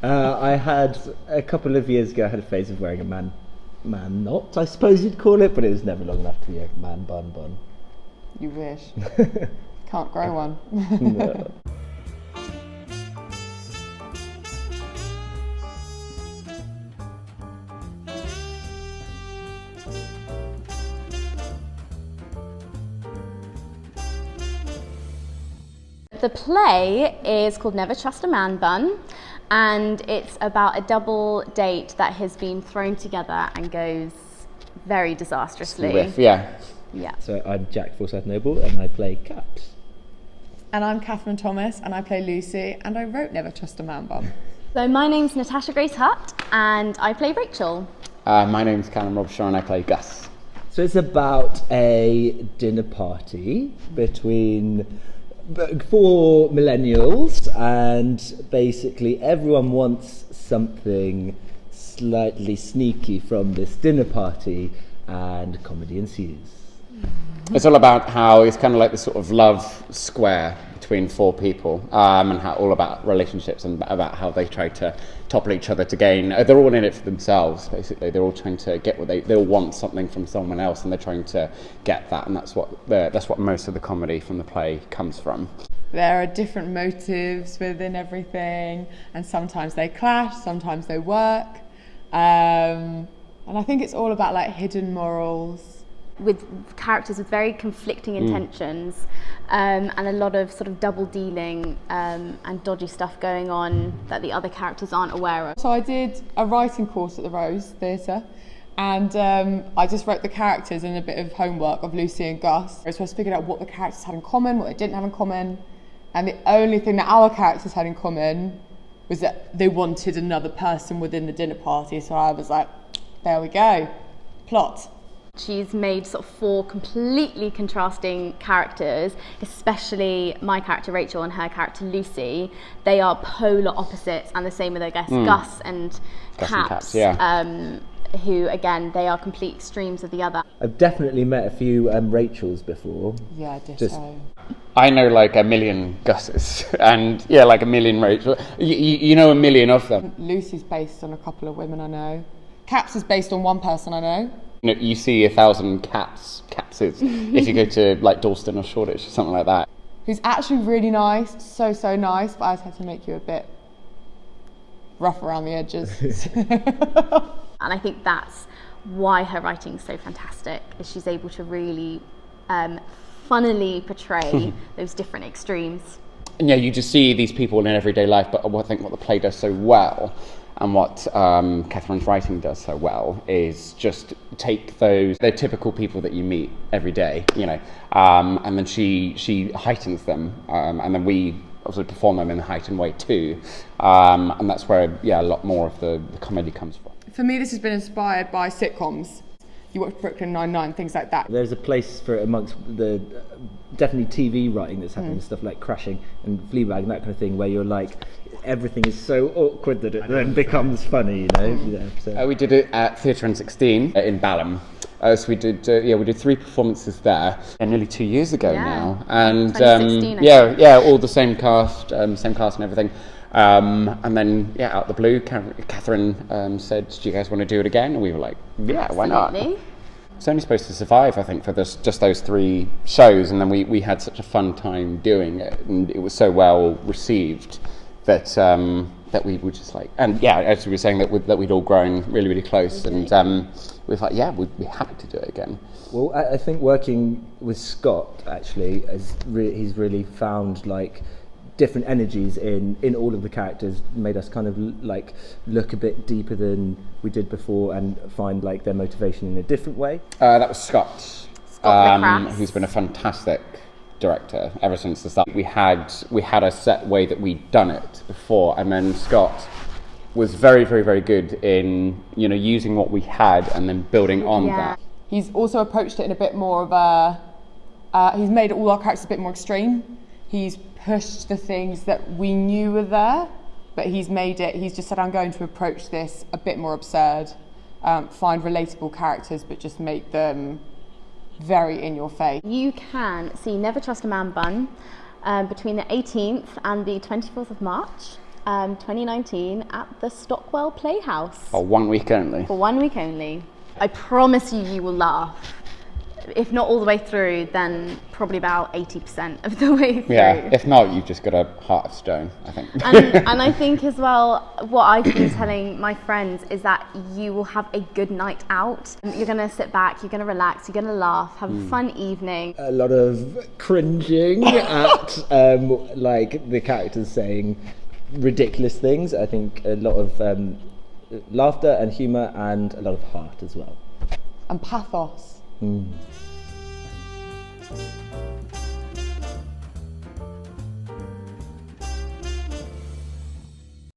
I had a couple of years ago. I had a phase of wearing a man knot, I suppose you'd call it, but it was never long enough to be a man bun. You wish. Can't grow one. No. The play is called Never Trust a Man Bun, and it's about a double date that has been thrown together and goes very disastrously. Yeah. So I'm Jack Forsyth Noble, and I play Caps. And I'm Katherine Thomas, and I play Lucy, and I wrote Never Trust a Man Bun. So my name's Natasha Hutt, and I play Rachel. My name's Calum Robshaw, and I play Gus. So it's about a dinner party between 4 millennials, and basically everyone wants something slightly sneaky from this dinner party, and comedy ensues. It's all about how it's kind of like the sort of love square between 4 people, and how all about relationships and about how they try to topple each other to gain. They're all in it for themselves, basically. They're all trying to get what they all want something from someone else, and they're trying to get that, and that's what most of the comedy from the play comes from. There are different motives within everything, and sometimes they clash, sometimes they work, and I think it's all about like hidden morals. With characters with very conflicting intentions, and a lot of sort of double dealing and dodgy stuff going on that the other characters aren't aware of. So I did a writing course at the Rose Theatre, and I just wrote the characters and a bit of homework of Lucy and Gus. So I figured out what the characters had in common, what they didn't have in common, and the only thing that our characters had in common was that they wanted another person within the dinner party. So I was like, there we go, plot. She's made sort of 4 completely contrasting characters, especially my character Rachel and her character Lucy. They are polar opposites, and the same with, I guess, Gus and Caps, who, again, they are complete extremes of the other. I've definitely met a few Rachels before. Yeah, ditto. I know like a million Gus's, and like a million Rachel. You know a million of them. Lucy's based on a couple of women I know. Caps is based on one person I know. You see 1,000 Capses if you go to like Dalston or Shoreditch or something like that. Who's actually really nice, so nice, but I just had to make you a bit rough around the edges. And I think that's why her writing's so fantastic, is she's able to really funnily portray those different extremes. And you just see these people in everyday life, but I think what the play does so well, and what Catherine's writing does so well, is just take they're typical people that you meet every day, and then she heightens them, and then we also perform them in a heightened way too, and that's where a lot more of the comedy comes from. For me, this has been inspired by sitcoms. You watch Brooklyn Nine-Nine, things like that. There's a place for it amongst the definitely TV writing that's happening, stuff like Crashing and Fleabag and that kind of thing, where you're like, everything is so awkward that it then becomes funny, So. We did it at Theatre N16 in Balham. So we did 3 performances there, nearly 2 years ago now, and 2016, all the same cast and everything. And then, out of the blue, Katherine said, "Do you guys want to do it again?" And we were like, "Yeah, why not?" It's only supposed to survive, I think, for just those 3 shows, and then we had such a fun time doing it, and it was so well received that we were just like, and as we were saying, that we'd all grown really, really close, and we were like, we'd be happy to do it again. Well, I think working with Scott actually, he's really found like different energies in all of the characters, made us kind of like look a bit deeper than we did before and find like their motivation in a different way. That was Scott Scott who's been a fantastic director ever since the start. We had a set way that we'd done it before, and then Scott was very, very, very good in using what we had and then building on that. He's also approached it in a bit more of a he's made all our characters a bit more extreme. He's pushed the things that we knew were there, but he's just said, I'm going to approach this a bit more absurd, find relatable characters, but just make them very in your face. You can see Never Trust a Man Bun between the 18th and the 24th of March 2019 at the Stockwell Playhouse. For 1 week only. For 1 week only. I promise you will laugh. If not all the way through, then probably about 80% of the way through. Yeah, if not, you've just got a heart of stone, I think. And I think as well, what I've been telling my friends is that you will have a good night out. You're going to sit back, you're going to relax, you're going to laugh, have a fun evening. A lot of cringing at like the characters saying ridiculous things. I think a lot of laughter and humour and a lot of heart as well. And pathos.